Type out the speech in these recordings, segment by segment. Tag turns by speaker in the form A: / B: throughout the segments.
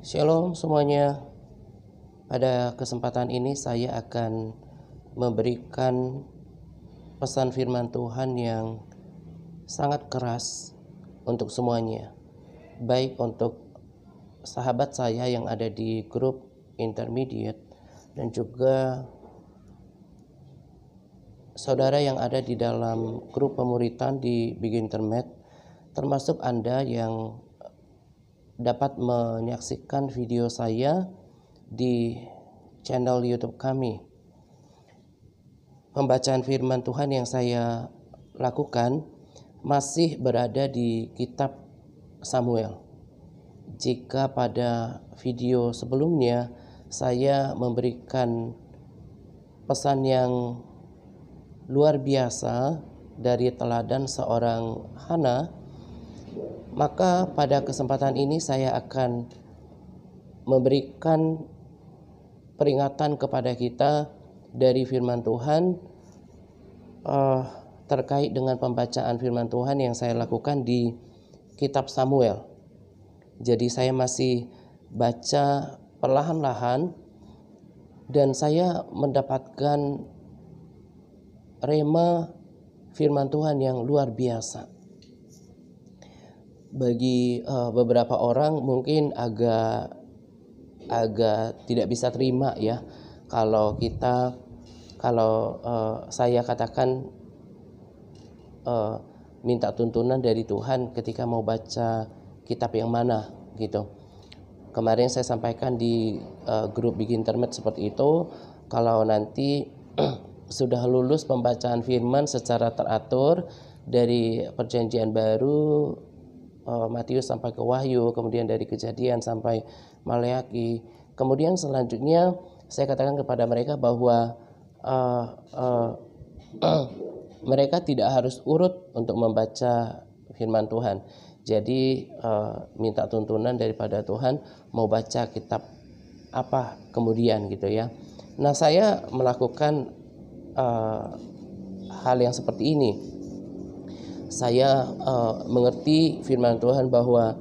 A: Shalom semuanya. Pada kesempatan ini saya akan memberikan pesan firman Tuhan yang sangat keras untuk semuanya. Baik untuk sahabat saya yang ada di grup intermediate dan juga saudara yang ada di dalam grup pemuritan di Big Internet, termasuk Anda yang dapat menyaksikan video saya di channel YouTube kami. Pembacaan firman Tuhan yang saya lakukan masih berada di kitab Samuel. Jika pada video sebelumnya saya memberikan pesan yang luar biasa dari teladan seorang Hana, maka pada kesempatan ini saya akan memberikan peringatan kepada kita dari firman Tuhan terkait dengan pembacaan firman Tuhan yang saya lakukan di kitab Samuel. Jadi saya masih baca perlahan-lahan dan saya mendapatkan rema firman Tuhan yang luar biasa. Bagi beberapa orang mungkin agak tidak bisa terima ya kalau saya katakan minta tuntunan dari Tuhan ketika mau baca kitab yang mana gitu. Kemarin saya sampaikan di grup Big Internet seperti itu, kalau nanti sudah lulus pembacaan firman secara teratur dari Perjanjian Baru, Matius sampai ke Wahyu, kemudian dari Kejadian sampai Maleaki. Kemudian selanjutnya saya katakan kepada mereka bahwa mereka tidak harus urut untuk membaca firman Tuhan. Jadi minta tuntunan daripada Tuhan mau baca kitab apa kemudian gitu ya. Nah, saya melakukan hal yang seperti ini. Saya mengerti firman Tuhan bahwa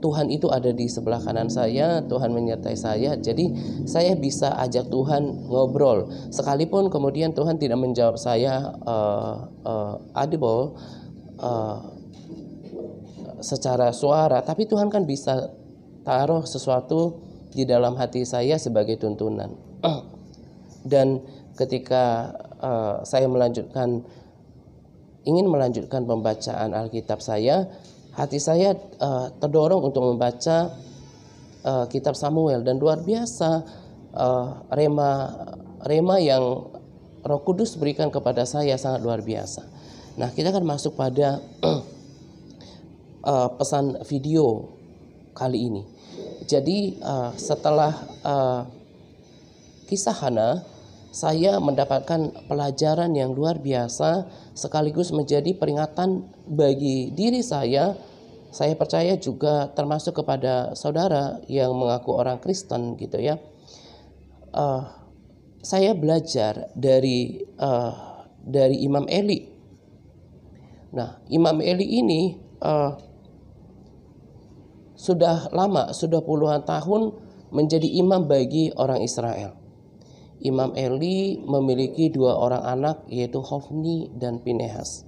A: Tuhan itu ada di sebelah kanan saya, Tuhan menyertai saya, jadi saya bisa ajak Tuhan ngobrol. Sekalipun kemudian Tuhan tidak menjawab saya audible secara suara, tapi Tuhan kan bisa taruh sesuatu di dalam hati saya sebagai tuntunan. Dan ketika saya ingin melanjutkan pembacaan Alkitab saya, hati saya terdorong untuk membaca kitab Samuel, dan luar biasa rema yang Roh Kudus berikan kepada saya sangat luar biasa. Nah, kita akan masuk pada pesan video kali ini. Jadi setelah kisah Hana, saya mendapatkan pelajaran yang luar biasa sekaligus menjadi peringatan bagi diri saya. Saya percaya juga termasuk kepada saudara yang mengaku orang Kristen gitu ya. Saya belajar dari Imam Eli. Nah, Imam Eli ini sudah lama, sudah puluhan tahun menjadi imam bagi orang Israel. Imam Eli memiliki dua orang anak, yaitu Hofni dan Pinehas.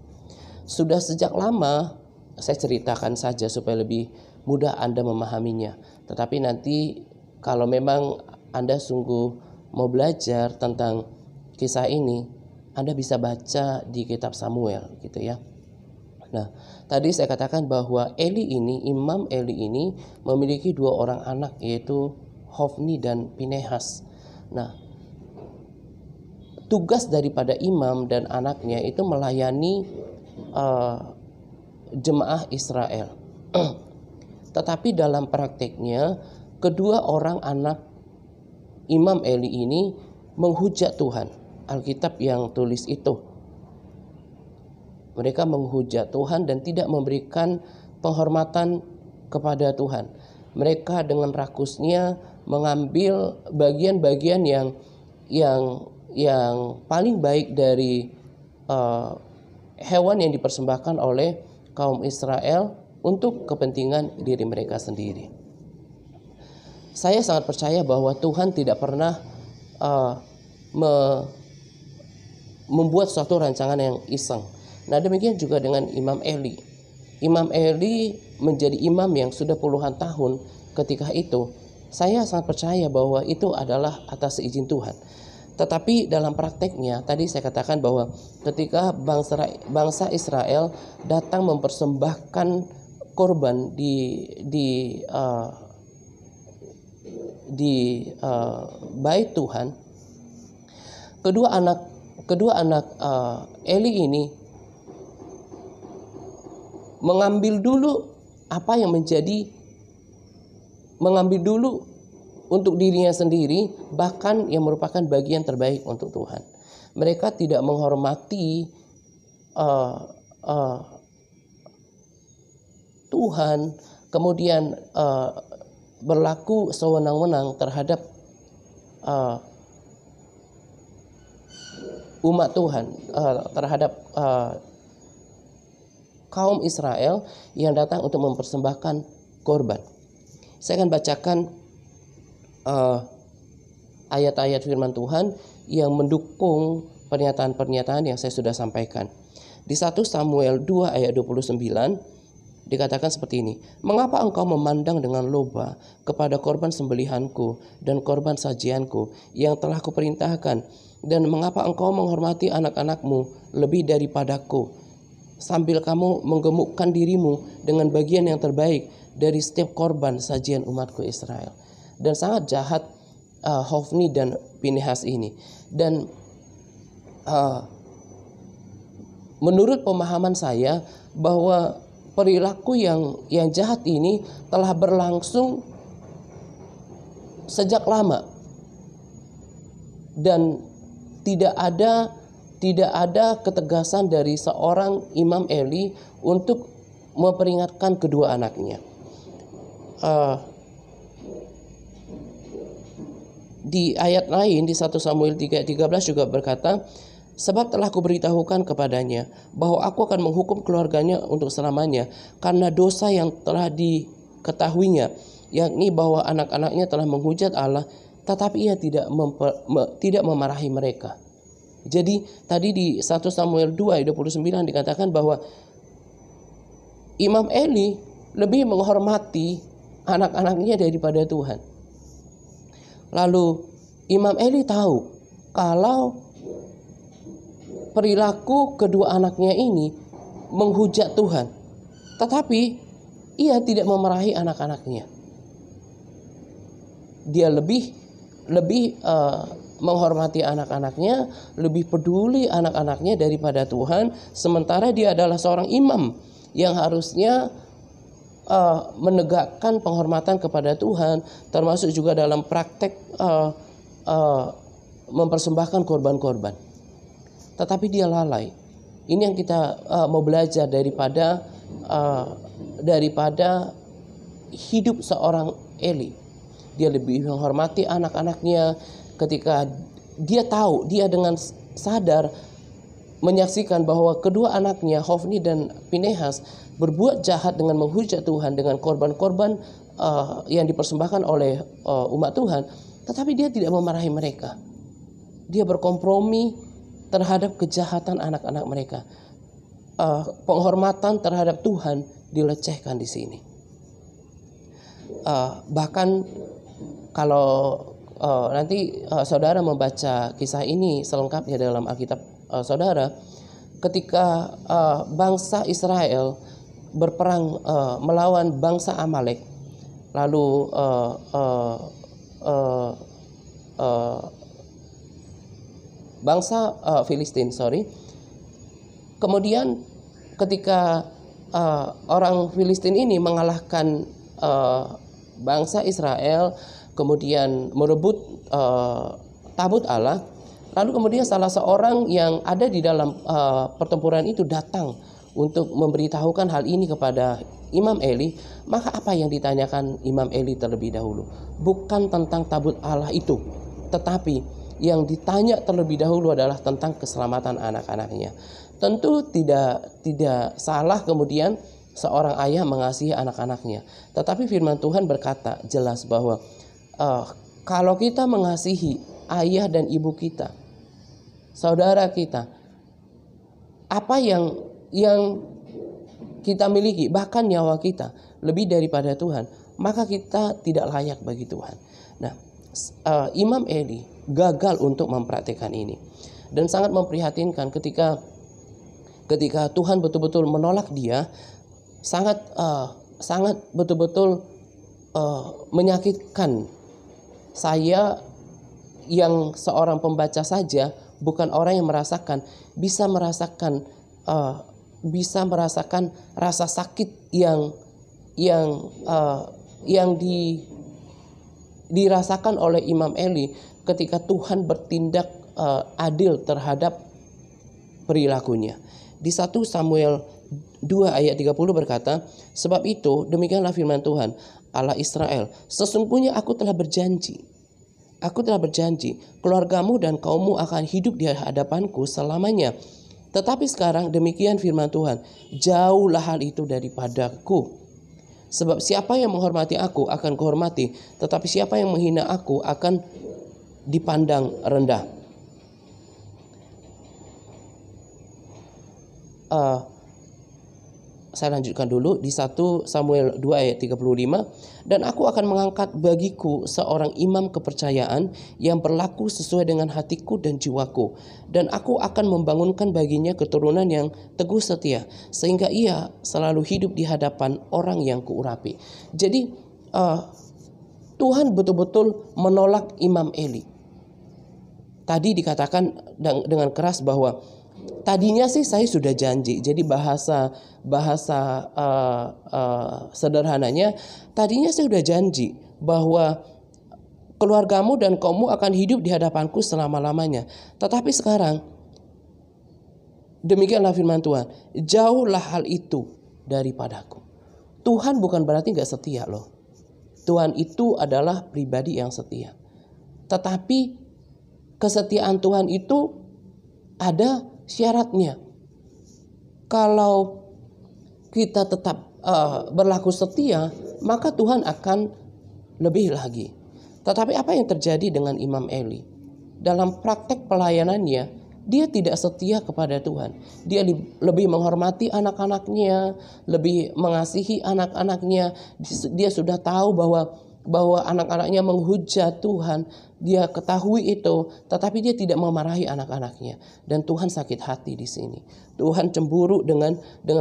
A: Sudah sejak lama, saya ceritakan saja supaya lebih mudah Anda memahaminya. Tetapi nanti kalau memang Anda sungguh mau belajar tentang kisah ini, Anda bisa baca di kitab Samuel gitu ya. Nah, tadi saya katakan bahwa Imam Eli ini memiliki dua orang anak, yaitu Hofni dan Pinehas. Nah, tugas daripada imam dan anaknya itu melayani jemaah Israel. Tetapi dalam prakteknya, kedua orang anak Imam Eli ini menghujat Tuhan. Alkitab yang tulis itu. Mereka menghujat Tuhan dan tidak memberikan penghormatan kepada Tuhan. Mereka dengan rakusnya mengambil bagian-bagian yang paling baik dari hewan yang dipersembahkan oleh kaum Israel untuk kepentingan diri mereka sendiri. saya sangat percaya bahwa Tuhan tidak pernah membuat suatu rancangan yang iseng. Nah, demikian juga dengan Imam Eli. Imam Eli menjadi imam yang sudah puluhan tahun ketika itu. Saya sangat percaya bahwa itu adalah atas izin Tuhan. Tetapi dalam prakteknya, tadi saya katakan bahwa ketika bangsa Israel datang mempersembahkan korban di bait Tuhan, kedua anak Eli ini mengambil dulu untuk dirinya sendiri, bahkan yang merupakan bagian terbaik untuk Tuhan. Mereka tidak menghormati Tuhan, kemudian berlaku sewenang-wenang terhadap umat Tuhan, terhadap kaum Israel yang datang untuk mempersembahkan korban. Saya akan bacakan ayat-ayat firman Tuhan yang mendukung pernyataan-pernyataan yang saya sudah sampaikan. Di 1 Samuel 2 ayat 29 dikatakan seperti ini. Mengapa engkau memandang dengan loba kepada korban sembelihanku dan korban sajianku yang telah kuperintahkan, dan mengapa engkau menghormati anak-anakmu lebih daripadaku, sambil kamu menggemukkan dirimu dengan bagian yang terbaik dari setiap korban sajian umatku Israel. Dan sangat jahat Hofni dan Pinehas ini. Dan menurut pemahaman saya bahwa perilaku yang jahat ini telah berlangsung sejak lama, dan tidak ada ketegasan dari seorang Imam Eli untuk memperingatkan kedua anaknya. Di ayat lain di 1 Samuel 3:13 juga berkata, sebab telah kuberitahukan kepadanya bahwa aku akan menghukum keluarganya untuk selamanya karena dosa yang telah diketahuinya, yakni bahwa anak-anaknya telah menghujat Allah, tetapi ia tidak memarahi mereka. Jadi tadi di 1 Samuel 2 ayat 29 dikatakan bahwa Imam Eli lebih menghormati anak-anaknya daripada Tuhan. Lalu Imam Eli tahu kalau perilaku kedua anaknya ini menghujat Tuhan, tetapi ia tidak memarahi anak-anaknya. Dia lebih menghormati anak-anaknya, lebih peduli anak-anaknya daripada Tuhan, sementara dia adalah seorang imam yang harusnya menegakkan penghormatan kepada Tuhan, termasuk juga dalam praktek mempersembahkan korban-korban. Tetapi dia lalai. Ini yang kita mau belajar daripada hidup seorang Eli. Dia lebih menghormati anak-anaknya ketika dia tahu, dia dengan sadar menyaksikan bahwa kedua anaknya Hofni dan Pinehas berbuat jahat dengan menghujat Tuhan dengan korban-korban yang dipersembahkan oleh umat Tuhan, tetapi dia tidak memarahi mereka. Dia berkompromi terhadap kejahatan anak-anak mereka. Penghormatan terhadap Tuhan dilecehkan di sini. Bahkan kalau nanti saudara membaca kisah ini selengkapnya dalam Alkitab saudara, ketika bangsa Israel berperang melawan bangsa Amalek, lalu bangsa Filistin, kemudian ketika orang Filistin ini mengalahkan bangsa Israel, kemudian merebut tabut Allah, lalu kemudian salah seorang yang ada di dalam pertempuran itu datang untuk memberitahukan hal ini kepada Imam Eli. Maka apa yang ditanyakan Imam Eli terlebih dahulu? Bukan tentang tabut Allah itu, tetapi yang ditanya terlebih dahulu adalah tentang keselamatan anak-anaknya. Tentu tidak salah kemudian seorang ayah mengasihi anak-anaknya, tetapi firman Tuhan berkata jelas bahwa uh, kalau kita mengasihi ayah dan ibu kita, saudara kita, apa yang kita miliki, bahkan nyawa kita lebih daripada Tuhan, maka kita tidak layak bagi Tuhan. Nah, Imam Eli gagal untuk mempraktikkan ini, dan sangat memprihatinkan ketika Tuhan betul-betul menolak dia, sangat betul-betul menyakitkan saya yang seorang pembaca saja, bukan orang yang merasakan, bisa merasakan rasa sakit yang dirasakan oleh Imam Eli ketika Tuhan bertindak adil terhadap perilakunya. Di 1 Samuel 2 ayat 30 berkata, sebab itu demikianlah firman Tuhan Allah Israel, sesungguhnya aku telah berjanji, keluargamu dan kaummu akan hidup di hadapanku selamanya. Tetapi sekarang demikian firman Tuhan, jauhlah hal itu daripadaku. Sebab siapa yang menghormati aku akan kuhormati, tetapi siapa yang menghina aku akan dipandang rendah. Saya lanjutkan dulu di 1 Samuel 2 ayat 35. Dan aku akan mengangkat bagiku seorang imam kepercayaan yang berlaku sesuai dengan hatiku dan jiwaku. Dan aku akan membangunkan baginya keturunan yang teguh setia, sehingga ia selalu hidup di hadapan orang yang kuurapi. Jadi Tuhan betul-betul menolak Imam Eli. Tadi dikatakan dengan keras bahwa tadinya sih saya sudah janji. Jadi bahasa sederhananya, tadinya saya sudah janji bahwa keluargamu dan kaummu akan hidup di hadapanku selama-lamanya. Tetapi sekarang demikianlah firman Tuhan, jauhlah hal itu daripadaku. Tuhan bukan berarti gak setia loh. Tuhan itu adalah pribadi yang setia. Tetapi kesetiaan Tuhan itu ada syaratnya. Kalau kita tetap berlaku setia, maka Tuhan akan lebih lagi. Tetapi apa yang terjadi dengan Imam Eli? Dalam praktek pelayanannya, dia tidak setia kepada Tuhan. Dia lebih menghormati anak-anaknya, lebih mengasihi anak-anaknya. Dia sudah tahu bahwa anak-anaknya menghujat Tuhan. Dia ketahui itu, tetapi dia tidak memarahi anak-anaknya. Dan Tuhan sakit hati di sini. Tuhan cemburu dengan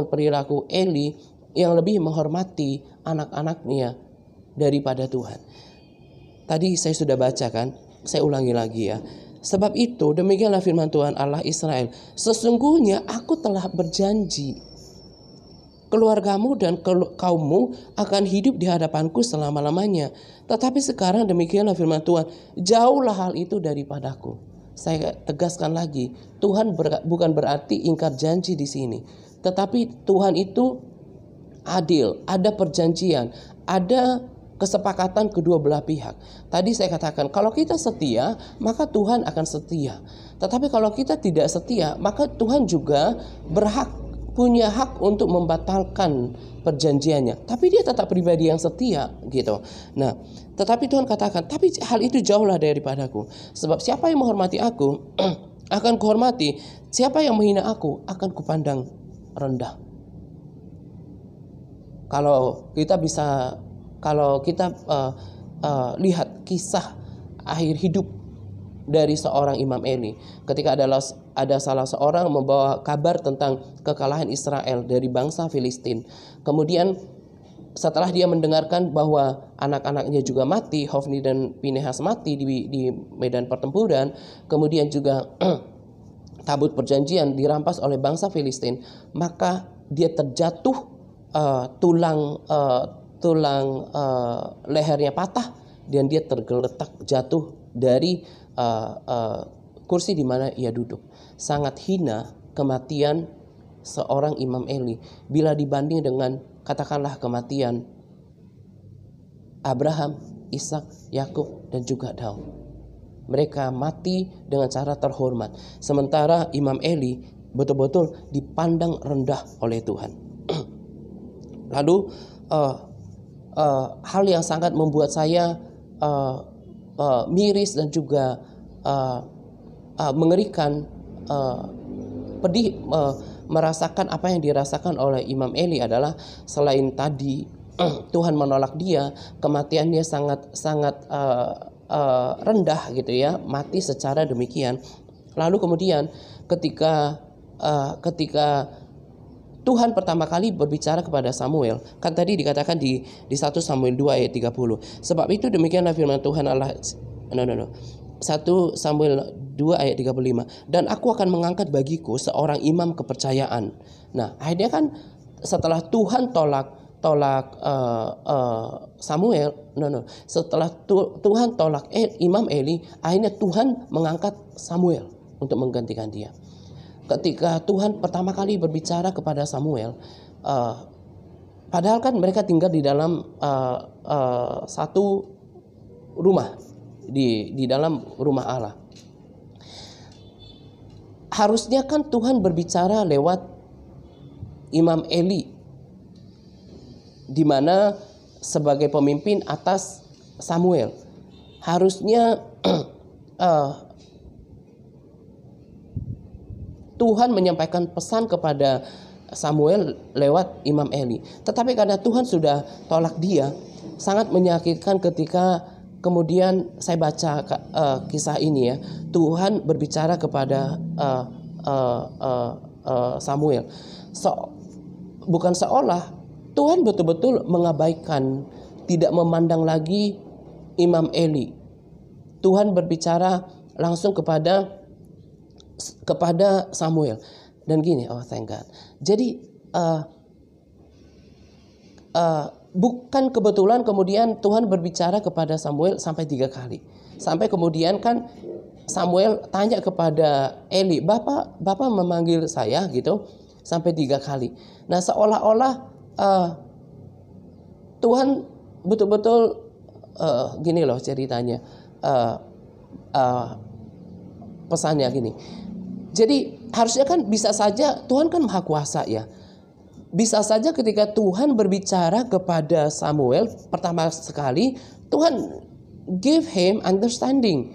A: perilaku Eli yang lebih menghormati anak-anaknya daripada Tuhan. Tadi saya sudah bacakan, saya ulangi lagi ya. Sebab itu demikianlah firman Tuhan Allah Israel, sesungguhnya aku telah berjanji, keluargamu dan kaummu akan hidup di hadapanku selama-lamanya. Tetapi sekarang demikianlah firman Tuhan, jauhlah hal itu daripadaku. Saya tegaskan lagi, Tuhan bukan berarti ingkar janji di sini. Tetapi Tuhan itu adil, ada perjanjian, ada kesepakatan kedua belah pihak. Tadi saya katakan, kalau kita setia, maka Tuhan akan setia. Tetapi kalau kita tidak setia, maka Tuhan juga punya hak untuk membatalkan perjanjiannya. Tapi dia tetap pribadi yang setia gitu. Nah, tetapi Tuhan katakan, tapi hal itu jauhlah daripadaku. Sebab siapa yang menghormati aku akan kuhormati, siapa yang menghina aku akan kupandang rendah. Kalau kita lihat kisah akhir hidup dari seorang Imam Eli, ketika ada salah seorang membawa kabar tentang kekalahan Israel dari bangsa Filistin. Kemudian setelah dia mendengarkan bahwa anak-anaknya juga mati, Hofni dan Pinehas mati di medan pertempuran, kemudian juga tabut perjanjian dirampas oleh bangsa Filistin, maka dia terjatuh, tulang lehernya patah dan dia tergeletak jatuh dari kursi di mana ia duduk. Sangat hina kematian seorang Imam Eli bila dibanding dengan katakanlah kematian Abraham, Ishak, Yakub dan juga Daud. Mereka mati dengan cara terhormat, sementara Imam Eli betul-betul dipandang rendah oleh Tuhan. Lalu hal yang sangat membuat saya miris dan juga mengerikan, pedih, merasakan apa yang dirasakan oleh Imam Eli adalah selain tadi Tuhan menolak dia, kematiannya sangat rendah gitu ya, mati secara demikian. Lalu kemudian ketika Tuhan pertama kali berbicara kepada Samuel, kan tadi dikatakan di 1 Samuel 2 ayat 30. Sebab itu demikianlah firman Tuhan Allah. 1 Samuel 2 ayat 35. Dan aku akan mengangkat bagiku seorang imam kepercayaan. Nah, akhirnya kan setelah Tuhan tolak Samuel, setelah Tuhan tolak Imam Eli, akhirnya Tuhan mengangkat Samuel untuk menggantikan dia. Ketika Tuhan pertama kali berbicara kepada Samuel, padahal kan mereka tinggal di dalam satu rumah, di dalam rumah Allah. Harusnya kan Tuhan berbicara lewat Imam Eli, di mana sebagai pemimpin atas Samuel. Harusnya Tuhan menyampaikan pesan kepada Samuel lewat Imam Eli. Tetapi karena Tuhan sudah tolak dia, sangat menyakitkan ketika kemudian saya baca kisah ini ya. Tuhan berbicara kepada Samuel. Bukan seolah Tuhan betul-betul mengabaikan, tidak memandang lagi Imam Eli. Tuhan berbicara langsung kepada Samuel. Dan gini, oh thank God. Jadi bukan kebetulan kemudian Tuhan berbicara kepada Samuel sampai 3 kali. Sampai kemudian kan Samuel tanya kepada Eli, Bapak memanggil saya gitu, sampai 3 kali. Nah, seolah-olah Tuhan betul-betul gini loh ceritanya, pesannya gini. Jadi harusnya kan bisa saja, Tuhan kan maha kuasa ya. Bisa saja ketika Tuhan berbicara kepada Samuel pertama sekali, Tuhan give him understanding.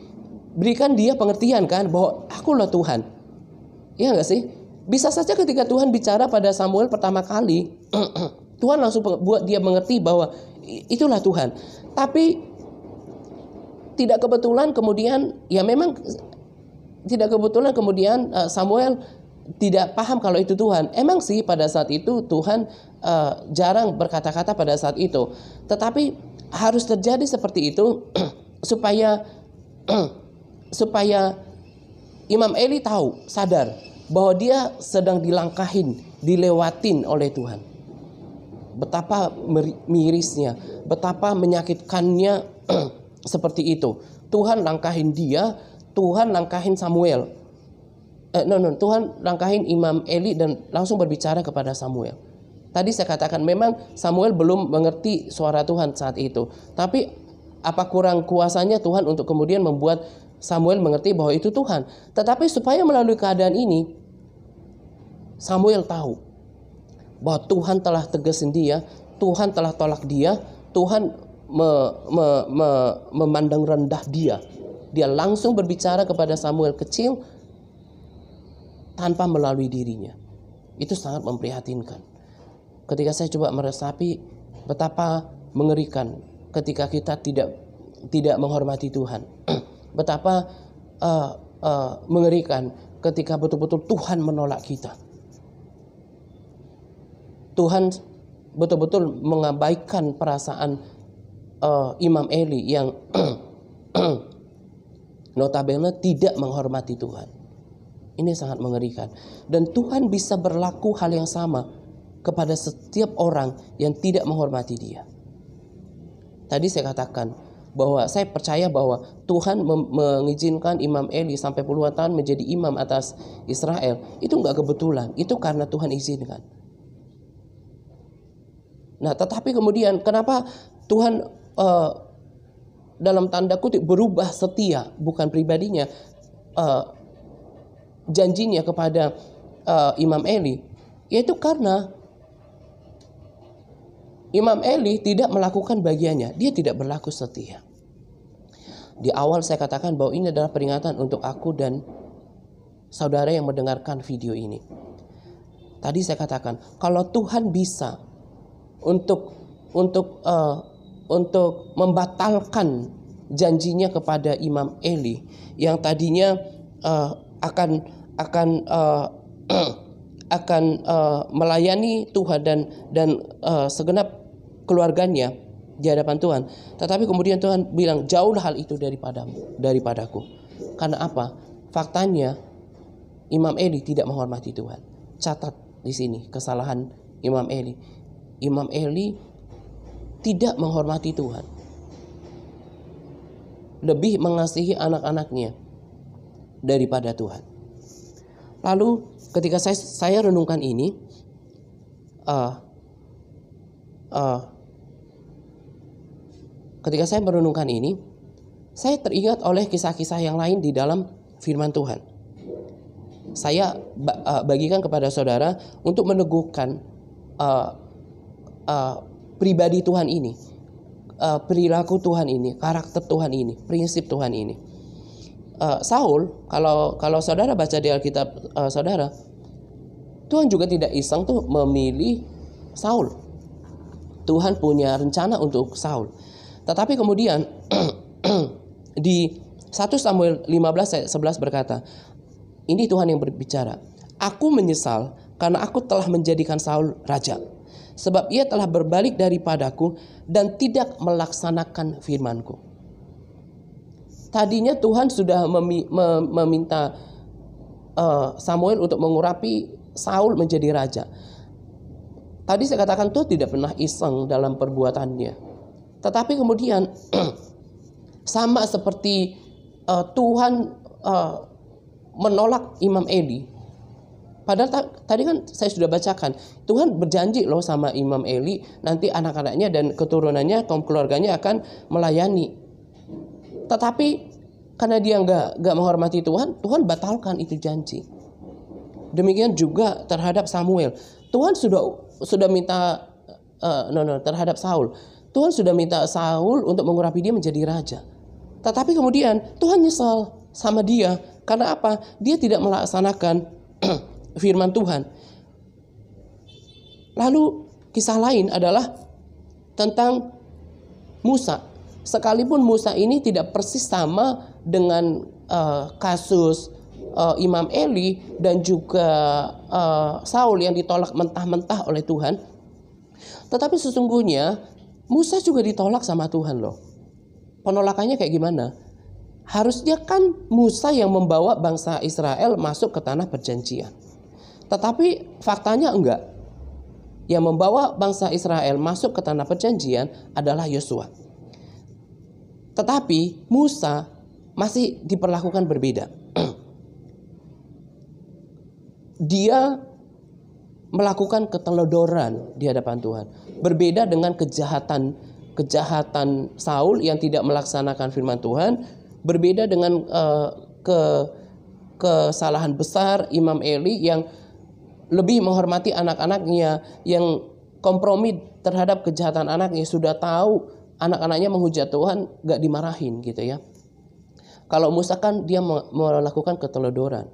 A: Berikan dia pengertian kan bahwa akulah Tuhan. Iya gak sih? Bisa saja ketika Tuhan bicara pada Samuel pertama kali, Tuhan langsung buat dia mengerti bahwa itulah Tuhan. Tapi tidak kebetulan kemudian, ya memang tidak kebetulan kemudian Samuel tidak paham kalau itu Tuhan. Emang sih pada saat itu Tuhan jarang berkata-kata pada saat itu. Tetapi harus terjadi seperti itu supaya Imam Eli tahu, sadar bahwa dia sedang dilewatin oleh Tuhan. Betapa mirisnya, betapa menyakitkannya seperti itu. Tuhan langkahin dia, Tuhan langkahin Samuel. Tuhan langkahin Imam Eli dan langsung berbicara kepada Samuel. Tadi saya katakan memang Samuel belum mengerti suara Tuhan saat itu. Tapi apa kurang kuasanya Tuhan untuk kemudian membuat Samuel mengerti bahwa itu Tuhan. Tetapi supaya melalui keadaan ini, Samuel tahu bahwa Tuhan telah tegasin dia, Tuhan telah tolak dia, Tuhan memandang rendah dia. Dia langsung berbicara kepada Samuel kecil tanpa melalui dirinya. Itu sangat memprihatinkan. Ketika saya coba meresapi betapa mengerikan ketika kita tidak menghormati Tuhan. Betapa mengerikan ketika betul-betul Tuhan menolak kita. Tuhan betul-betul mengabaikan perasaan Imam Eli yang notabene tidak menghormati Tuhan. Ini sangat mengerikan. Dan Tuhan bisa berlaku hal yang sama kepada setiap orang yang tidak menghormati dia. Tadi saya katakan bahwa saya percaya bahwa Tuhan mengizinkan Imam Eli sampai puluhan tahun menjadi imam atas Israel. Itu enggak kebetulan. Itu karena Tuhan izinkan. Nah, tetapi kemudian kenapa Tuhan dalam tanda kutip berubah setia, bukan pribadinya, janjinya kepada Imam Eli, yaitu karena Imam Eli tidak melakukan bagiannya, dia tidak berlaku setia. Di awal saya katakan bahwa ini adalah peringatan untuk aku dan saudara yang mendengarkan video ini. Tadi saya katakan, kalau Tuhan bisa untuk membatalkan janjinya kepada Imam Eli yang tadinya akan melayani Tuhan dan segenap keluarganya di hadapan Tuhan, tetapi kemudian Tuhan bilang, jauhlah hal itu daripadaku. Karena apa? Faktanya Imam Eli tidak menghormati Tuhan. Catat di sini kesalahan Imam Eli. Imam Eli tidak menghormati Tuhan, lebih mengasihi anak-anaknya daripada Tuhan. Lalu ketika saya renungkan ini, saya teringat oleh kisah-kisah yang lain di dalam firman Tuhan. Saya bagikan kepada saudara untuk meneguhkan pribadi Tuhan ini, perilaku Tuhan ini, karakter Tuhan ini, prinsip Tuhan ini. Saul, kalau saudara baca di Alkitab saudara, Tuhan juga tidak iseng tuh memilih Saul. Tuhan punya rencana untuk Saul. Tetapi kemudian di 1 Samuel 15 ayat 11 berkata, ini Tuhan yang berbicara, aku menyesal karena aku telah menjadikan Saul raja, sebab ia telah berbalik daripadaku dan tidak melaksanakan firman-Ku. Tadinya Tuhan sudah meminta Samuel untuk mengurapi Saul menjadi raja. Tadi saya katakan Tuhan tidak pernah iseng dalam perbuatannya. Tetapi kemudian sama seperti Tuhan menolak Imam Eli. Padahal tadi kan saya sudah bacakan, Tuhan berjanji loh sama Imam Eli, nanti anak-anaknya dan keturunannya, kaum keluarganya akan melayani. Tetapi karena dia nggak menghormati Tuhan, Tuhan batalkan itu janji. Demikian juga terhadap Samuel. Tuhan sudah minta terhadap Saul. Tuhan sudah minta Saul untuk mengurapi dia menjadi raja. Tetapi kemudian Tuhan nyesal sama dia. Karena apa? Dia tidak melaksanakan firman Tuhan. Lalu kisah lain adalah tentang Musa. Sekalipun Musa ini tidak persis sama dengan kasus Imam Eli dan juga Saul yang ditolak mentah-mentah oleh Tuhan. Tetapi sesungguhnya Musa juga ditolak sama Tuhan loh. Penolakannya kayak gimana? Harusnya kan Musa yang membawa bangsa Israel masuk ke tanah perjanjian. Tetapi faktanya enggak. Yang membawa bangsa Israel masuk ke tanah perjanjian adalah Yosua. Tetapi Musa masih diperlakukan berbeda. Dia melakukan keteledoran di hadapan Tuhan. Berbeda dengan kejahatan Saul yang tidak melaksanakan firman Tuhan. Berbeda dengan kesalahan besar Imam Eli yang lebih menghormati anak-anaknya, yang kompromi terhadap kejahatan anaknya. Sudah tahu anak-anaknya menghujat Tuhan, gak dimarahin gitu ya. Kalau Musa kan dia melakukan keteledoran.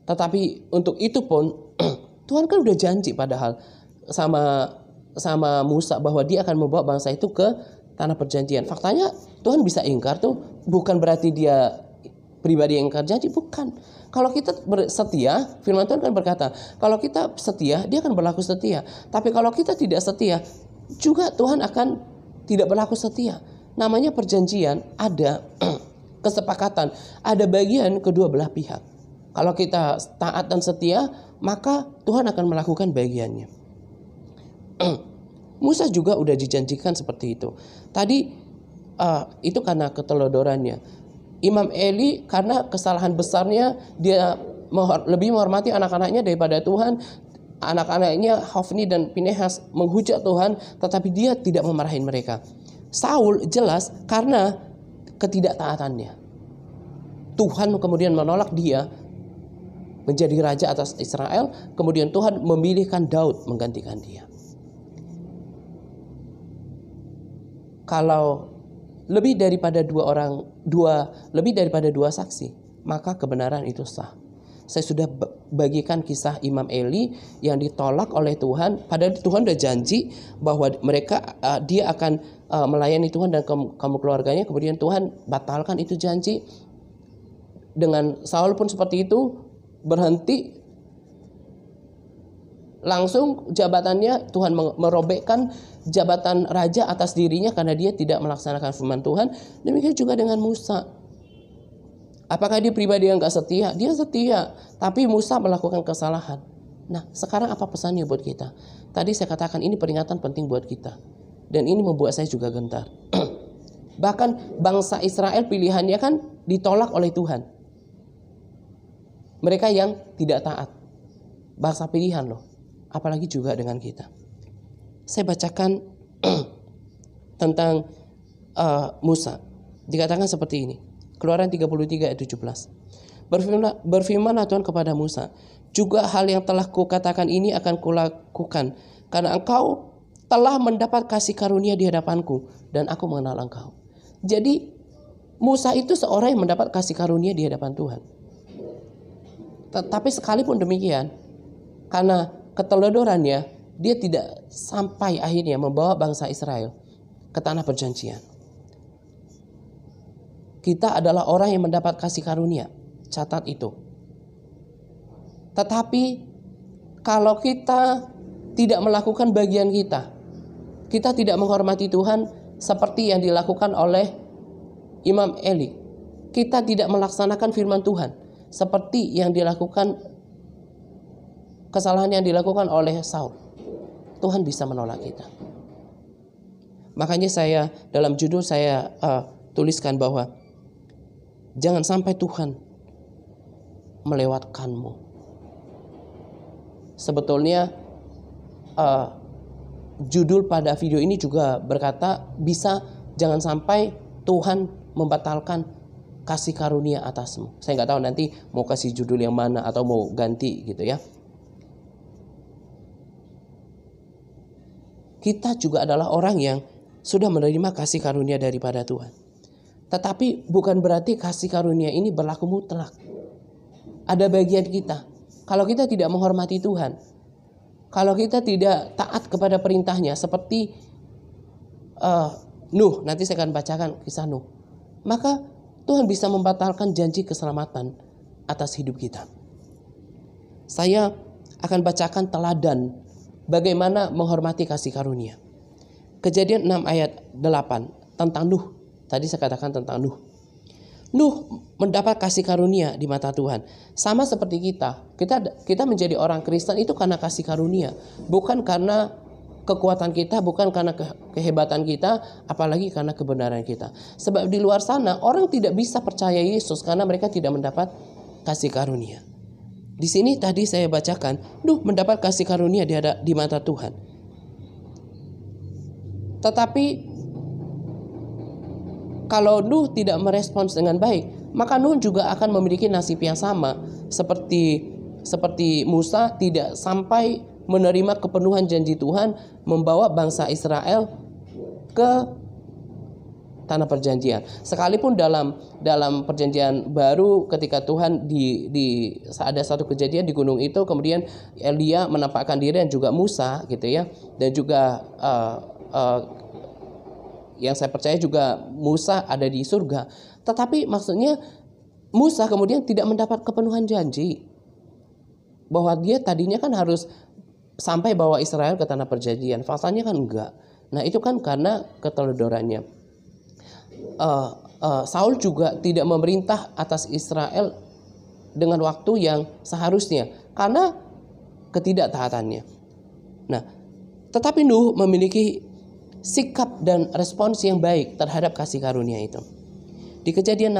A: Tetapi untuk itu pun Tuhan kan udah janji padahal sama Musa bahwa dia akan membawa bangsa itu ke tanah perjanjian. Faktanya Tuhan bisa ingkar tuh, bukan berarti dia pribadi yang ingkar janji, bukan. Kalau kita setia, firman Tuhan kan berkata, kalau kita setia, dia akan berlaku setia. Tapi kalau kita tidak setia, juga Tuhan akan tidak berlaku setia. Namanya perjanjian, ada kesepakatan, ada bagian kedua belah pihak. Kalau kita taat dan setia, maka Tuhan akan melakukan bagiannya. Musa juga udah dijanjikan seperti itu. Tadi itu karena keteledorannya. Imam Eli karena kesalahan besarnya, dia lebih menghormati anak-anaknya daripada Tuhan. Anak-anaknya Hofni dan Pinehas menghujat Tuhan, tetapi dia tidak memarahin mereka. Saul jelas karena ketidaktaatannya. Tuhan kemudian menolak dia menjadi raja atas Israel. Kemudian Tuhan memilihkan Daud menggantikan dia. Kalau lebih daripada dua saksi, maka kebenaran itu sah. Saya sudah bagikan kisah Imam Eli yang ditolak oleh Tuhan, padahal Tuhan sudah janji bahwa dia akan melayani Tuhan dan kamu keluarganya, kemudian Tuhan batalkan itu janji. Dengan Saul pun seperti itu, berhenti, langsung jabatannya Tuhan merobekkan jabatan raja atas dirinya karena dia tidak melaksanakan firman Tuhan. Demikian juga dengan Musa. Apakah dia pribadi yang gak setia? Dia setia, tapi Musa melakukan kesalahan. Nah, sekarang apa pesannya buat kita? Tadi saya katakan ini peringatan penting buat kita, dan ini membuat saya juga gentar. Bahkan bangsa Israel pilihannya kan ditolak oleh Tuhan. Mereka yang tidak taat, bangsa pilihan loh. Apalagi juga dengan kita. Saya bacakan tentang Musa. Dikatakan seperti ini. Keluaran 33 ayat 17. Berfirmanlah Tuhan kepada Musa, juga hal yang telah kukatakan ini akan kulakukan, karena engkau telah mendapat kasih karunia di hadapanku, dan aku mengenal engkau. Jadi Musa itu seorang yang mendapat kasih karunia di hadapan Tuhan. Tetapi sekalipun demikian, karena keteledorannya, dia tidak sampai akhirnya membawa bangsa Israel ke tanah perjanjian. Kita adalah orang yang mendapat kasih karunia. Catat itu. Tetapi kalau kita tidak melakukan bagian kita tidak menghormati Tuhan seperti yang dilakukan oleh Imam Eli. Kita tidak melaksanakan firman Tuhan seperti yang dilakukan, kesalahan yang dilakukan oleh Saul. Tuhan bisa menolak kita. Makanya saya dalam judul saya tuliskan bahwa jangan sampai Tuhan melewatkanmu. Sebetulnya judul pada video ini juga berkata jangan sampai Tuhan membatalkan kasih karunia atasmu. Saya nggak tahu nanti mau kasih judul yang mana atau mau ganti gitu ya. Kita juga adalah orang yang sudah menerima kasih karunia daripada Tuhan. Tetapi bukan berarti kasih karunia ini berlaku mutlak. Ada bagian kita. Kalau kita tidak menghormati Tuhan, kalau kita tidak taat kepada perintahnya, seperti Nuh, nanti saya akan bacakan kisah Nuh, maka Tuhan bisa membatalkan janji keselamatan atas hidup kita. Saya akan bacakan teladan bagaimana menghormati kasih karunia. Kejadian 6 ayat 8 tentang Nuh. Tadi saya katakan tentang Nuh. Nuh mendapat kasih karunia di mata Tuhan. Sama seperti kita. Kita menjadi orang Kristen itu karena kasih karunia. Bukan karena kekuatan kita, bukan karena kehebatan kita, apalagi karena kebenaran kita. Sebab di luar sana orang tidak bisa percaya Yesus karena mereka tidak mendapat kasih karunia. Di sini tadi saya bacakan, Nuh mendapat kasih karunia di mata Tuhan. Tetapi kalau Nuh tidak merespons dengan baik, maka Nuh juga akan memiliki nasib yang sama seperti Musa tidak sampai menerima kepenuhan janji Tuhan membawa bangsa Israel ke tanah perjanjian. Sekalipun dalam perjanjian baru ketika Tuhan ada satu kejadian di gunung itu, kemudian Elia menampakkan diri dan juga Musa gitu ya, dan juga yang saya percaya juga Musa ada di surga. Tetapi maksudnya Musa kemudian tidak mendapat kepenuhan janji. Bahwa dia tadinya kan harus sampai bawa Israel ke tanah perjanjian. Faktanya kan enggak. Nah itu kan karena keteledorannya. Saul juga tidak memerintah atas Israel dengan waktu yang seharusnya karena ketidaktaatannya. Nah, tetapi Nuh memiliki sikap dan respons yang baik terhadap kasih karunia itu. Di Kejadian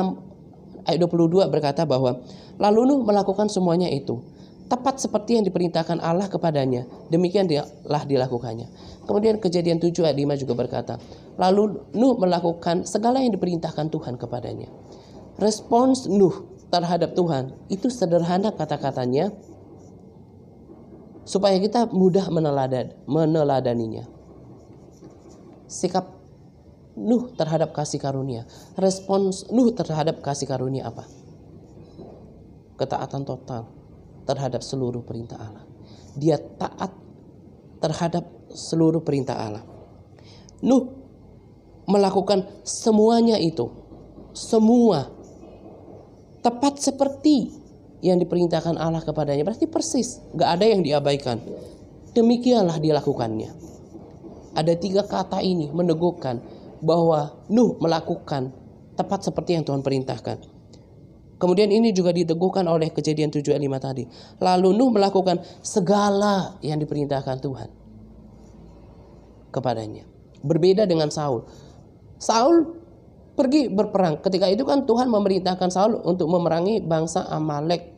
A: 6 ayat 22 berkata bahwa lalu Nuh melakukan semuanya itu tepat seperti yang diperintahkan Allah kepadanya, demikianlah dilakukannya. Kemudian Kejadian 7 ayat 5 juga berkata, lalu Nuh melakukan segala yang diperintahkan Tuhan kepadanya. Respons Nuh terhadap Tuhan itu sederhana kata-katanya supaya kita mudah meneladaninya. Sikap Nuh terhadap kasih karunia. Respons Nuh terhadap kasih karunia apa? Ketaatan total terhadap seluruh perintah Allah. Dia taat terhadap seluruh perintah Allah. Nuh melakukan semuanya itu. Semua. Tepat seperti yang diperintahkan Allah kepadanya. Berarti persis. Gak ada yang diabaikan. Demikianlah dilakukannya. Ada 3 kata ini meneguhkan bahwa Nuh melakukan tepat seperti yang Tuhan perintahkan. Kemudian ini juga diteguhkan oleh Kejadian 7 ayat 5 tadi. Lalu Nuh melakukan segala yang diperintahkan Tuhan kepadanya. Berbeda dengan Saul. Saul pergi berperang. Ketika itu kan Tuhan memerintahkan Saul untuk memerangi bangsa Amalek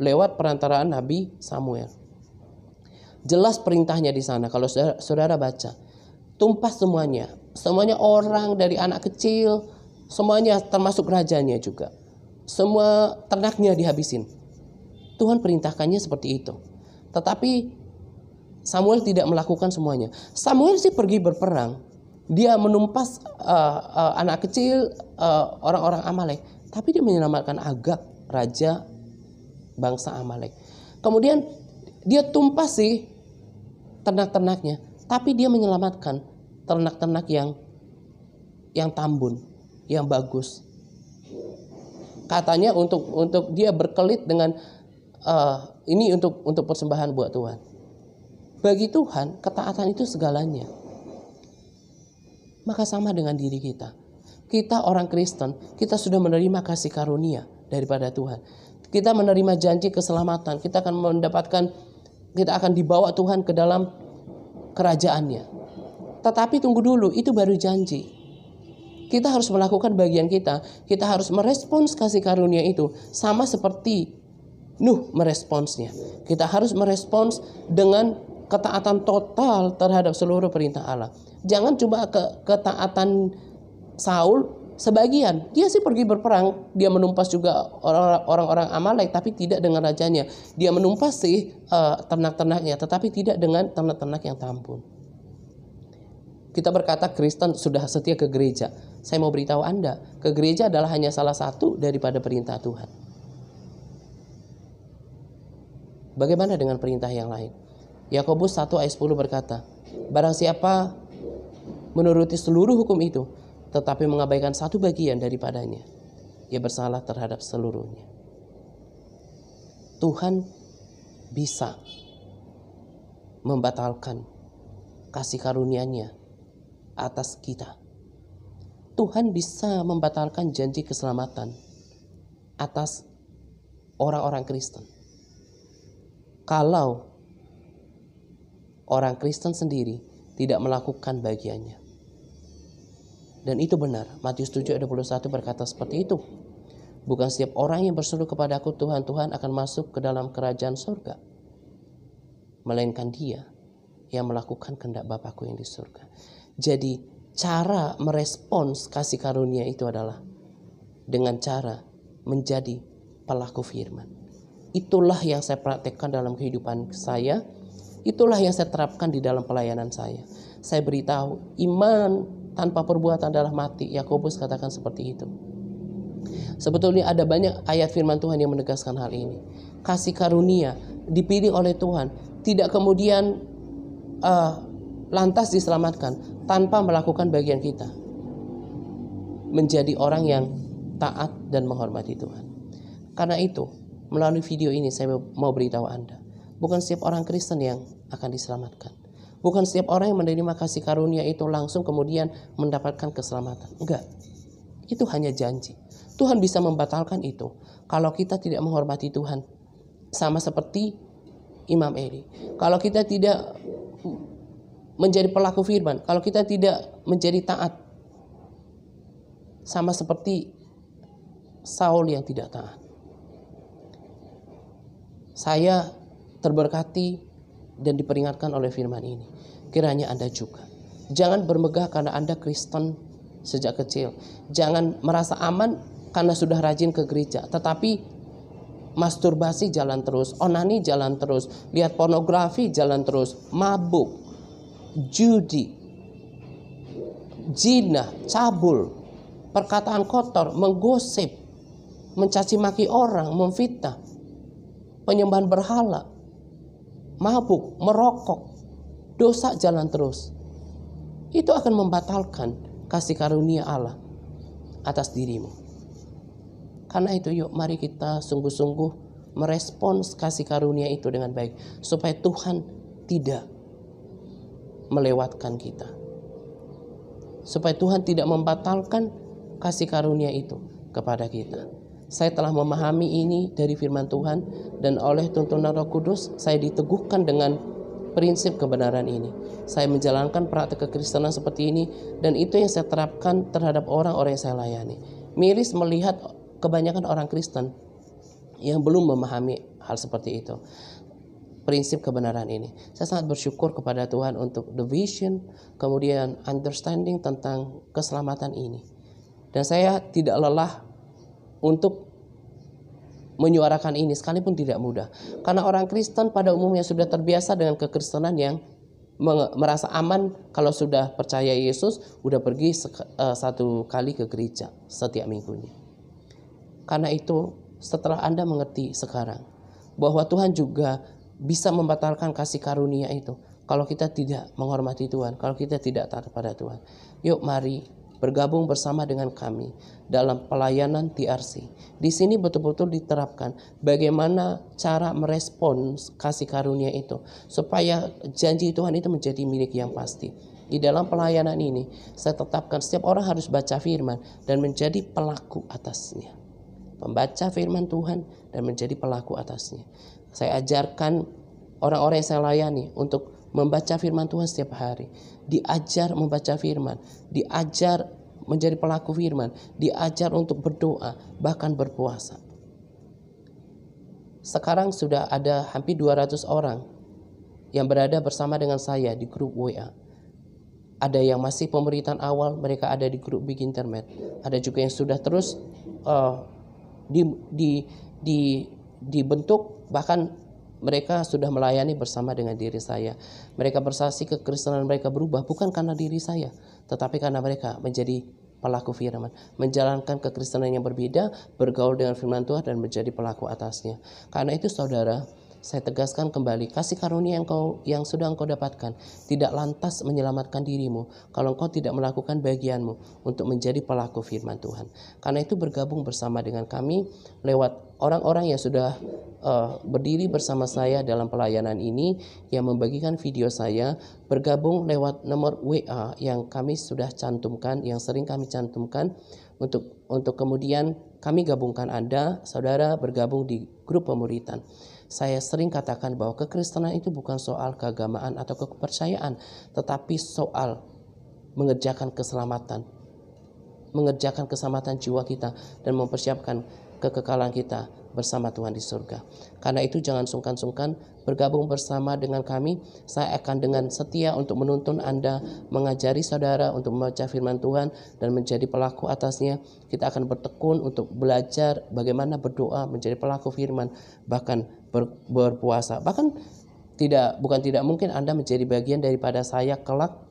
A: lewat perantaraan Nabi Samuel. Jelas perintahnya di sana. Kalau saudara baca, tumpas semuanya. Semuanya orang dari anak kecil, semuanya termasuk rajanya juga. Semua ternaknya dihabisin. Tuhan perintahkannya seperti itu. Tetapi Samuel tidak melakukan semuanya. Samuel sih pergi berperang. Dia menumpas anak kecil, orang-orang Amalek. Tapi dia menyelamatkan Agag, raja bangsa Amalek. Kemudian dia tumpas sih ternak-ternaknya, tapi dia menyelamatkan ternak-ternak yang tambun, yang bagus. Katanya untuk dia berkelit dengan ini untuk persembahan buat Tuhan. Bagi Tuhan, ketaatan itu segalanya. Maka sama dengan diri kita. Kita orang Kristen, kita sudah menerima kasih karunia daripada Tuhan. Kita menerima janji keselamatan. Kita akan dibawa Tuhan ke dalam kerajaannya. Tetapi tunggu dulu, itu baru janji. Kita harus melakukan bagian kita. Kita harus merespons kasih karunia itu sama seperti Nuh meresponsnya. Kita harus merespons dengan ketaatan total terhadap seluruh perintah Allah. Jangan cuma ketaatan Saul sebagian. Dia sih pergi berperang, dia menumpas juga orang-orang Amalek, tapi tidak dengan rajanya. Dia menumpas sih ternak-ternaknya, tetapi tidak dengan ternak-ternak yang tambun. Kita berkata Kristen sudah setia ke gereja. Saya mau beritahu Anda, ke gereja adalah hanya salah satu daripada perintah Tuhan. Bagaimana dengan perintah yang lain? Yakobus 1 ayat 10 berkata, barang siapa menuruti seluruh hukum itu, tetapi mengabaikan satu bagian daripadanya, ia bersalah terhadap seluruhnya. Tuhan bisa membatalkan kasih karunia-Nya atas kita. Tuhan bisa membatalkan janji keselamatan atas orang-orang Kristen. Kalau orang Kristen sendiri tidak melakukan bagiannya. Dan itu benar. Matius 7 ayat 21 berkata seperti itu. Bukan setiap orang yang berseru kepadaku Tuhan, Tuhan akan masuk ke dalam kerajaan surga, melainkan dia yang melakukan kehendak Bapakku yang di surga. Jadi cara merespons kasih karunia itu adalah dengan cara menjadi pelaku firman. Itulah yang saya praktekkan dalam kehidupan saya. Itulah yang saya terapkan di dalam pelayanan saya. Saya beritahu, iman tanpa perbuatan adalah mati. Yakobus katakan seperti itu. Sebetulnya ada banyak ayat firman Tuhan yang menegaskan hal ini. Kasih karunia dipilih oleh Tuhan, tidak kemudian lantas diselamatkan tanpa melakukan bagian kita. Menjadi orang yang taat dan menghormati Tuhan. Karena itu, melalui video ini saya mau beritahu Anda, bukan setiap orang Kristen yang akan diselamatkan. Bukan setiap orang yang menerima kasih karunia itu langsung kemudian mendapatkan keselamatan. Enggak. Itu hanya janji. Tuhan bisa membatalkan itu kalau kita tidak menghormati Tuhan. Sama seperti Imam Eli. Kalau kita tidak menjadi pelaku firman, kalau kita tidak menjadi taat, sama seperti Saul yang tidak taat. Saya terberkati dan diperingatkan oleh firman ini. Kiranya Anda juga. Jangan bermegah karena Anda Kristen sejak kecil. Jangan merasa aman karena sudah rajin ke gereja. Tetapi masturbasi jalan terus, onani jalan terus, lihat pornografi jalan terus, mabuk, judi, zina, cabul, perkataan kotor, menggosip, mencaci maki orang, memfitnah, penyembahan berhala, mabuk, merokok, dosa jalan terus, itu akan membatalkan kasih karunia Allah atas dirimu. Karena itu yuk mari kita sungguh-sungguh merespons kasih karunia itu dengan baik, supaya Tuhan tidak melewatkan kita, supaya Tuhan tidak membatalkan kasih karunia itu kepada kita. Saya telah memahami ini dari firman Tuhan, dan oleh tuntunan Roh Kudus saya diteguhkan dengan prinsip kebenaran ini. Saya menjalankan praktek kekristenan seperti ini, dan itu yang saya terapkan terhadap orang-orang yang saya layani. Miris melihat kebanyakan orang Kristen yang belum memahami hal seperti itu, prinsip kebenaran ini. Saya sangat bersyukur kepada Tuhan untuk the vision, kemudian understanding tentang keselamatan ini. Dan saya tidak lelah untuk menyuarakan ini, sekalipun tidak mudah. Karena orang Kristen pada umumnya sudah terbiasa dengan kekristenan yang merasa aman kalau sudah percaya Yesus, udah pergi satu kali ke gereja setiap minggunya. Karena itu, setelah Anda mengerti sekarang bahwa Tuhan juga bisa membatalkan kasih karunia itu kalau kita tidak menghormati Tuhan, kalau kita tidak taat pada Tuhan. Yuk mari bergabung bersama dengan kami dalam pelayanan TRC. Di sini betul-betul diterapkan bagaimana cara merespons kasih karunia itu, supaya janji Tuhan itu menjadi milik yang pasti. Di dalam pelayanan ini, saya tetapkan setiap orang harus baca firman dan menjadi pelaku atasnya. Membaca firman Tuhan dan menjadi pelaku atasnya. Saya ajarkan orang-orang yang saya layani untuk membaca firman Tuhan setiap hari. Diajar membaca firman, diajar menjadi pelaku firman, diajar untuk berdoa, bahkan berpuasa. Sekarang sudah ada hampir 200 orang yang berada bersama dengan saya di grup WA. Ada yang masih pemuritan awal, mereka ada di grup Big Internet. Ada juga yang sudah terus dibentuk, bahkan mereka sudah melayani bersama dengan diri saya. Mereka bersaksi kekristenan mereka berubah bukan karena diri saya, tetapi karena mereka menjadi pelaku firman, menjalankan kekristenan yang berbeda, bergaul dengan firman Tuhan dan menjadi pelaku atasnya. Karena itu saudara, saya tegaskan kembali, kasih karunia yang sudah engkau dapatkan tidak lantas menyelamatkan dirimu kalau engkau tidak melakukan bagianmu untuk menjadi pelaku firman Tuhan. Karena itu bergabung bersama dengan kami lewat orang-orang yang sudah berdiri bersama saya dalam pelayanan ini, yang membagikan video saya, bergabung lewat nomor WA yang kami sudah cantumkan, yang sering kami cantumkan, untuk kemudian kami gabungkan Anda, saudara, bergabung di grup pemuritan. Saya sering katakan bahwa kekristenan itu bukan soal keagamaan atau kepercayaan, tetapi soal mengerjakan keselamatan jiwa kita dan mempersiapkan kekekalan kita bersama Tuhan di surga. Karena itu jangan sungkan-sungkan bergabung bersama dengan kami. Saya akan dengan setia untuk menuntun Anda, mengajari saudara untuk membaca firman Tuhan dan menjadi pelaku atasnya. Kita akan bertekun untuk belajar bagaimana berdoa, menjadi pelaku firman, bahkan berpuasa. Bahkan bukan tidak mungkin Anda menjadi bagian daripada saya kelak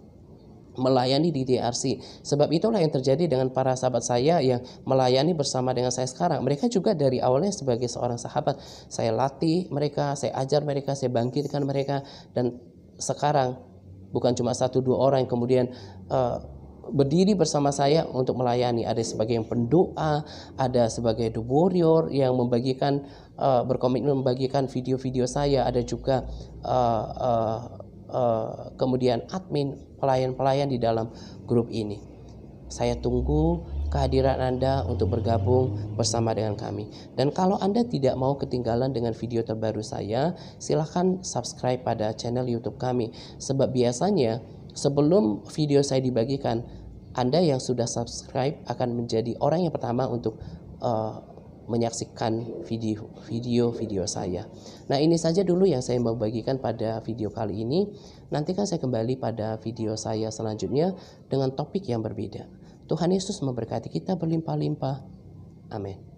A: melayani di TRC. Sebab itulah yang terjadi dengan para sahabat saya yang melayani bersama dengan saya sekarang. Mereka juga dari awalnya sebagai seorang sahabat. Saya latih mereka, saya ajar mereka, saya bangkitkan mereka. Dan sekarang bukan cuma 1-2 orang yang kemudian berdiri bersama saya untuk melayani. Ada sebagai yang pendoa, ada sebagai the warrior yang membagikan, berkomitmen membagikan video-video saya. Ada juga kemudian admin, pelayan-pelayan di dalam grup ini. Saya tunggu kehadiran Anda untuk bergabung bersama dengan kami. Dan kalau Anda tidak mau ketinggalan dengan video terbaru saya, silahkan subscribe pada channel YouTube kami. Sebab biasanya sebelum video saya dibagikan, Anda yang sudah subscribe akan menjadi orang yang pertama untuk menyaksikan video saya. Nah, ini saja dulu yang saya mau bagikan pada video kali ini. Nanti kan saya kembali pada video saya selanjutnya dengan topik yang berbeda. Tuhan Yesus memberkati kita berlimpah-limpah. Amin.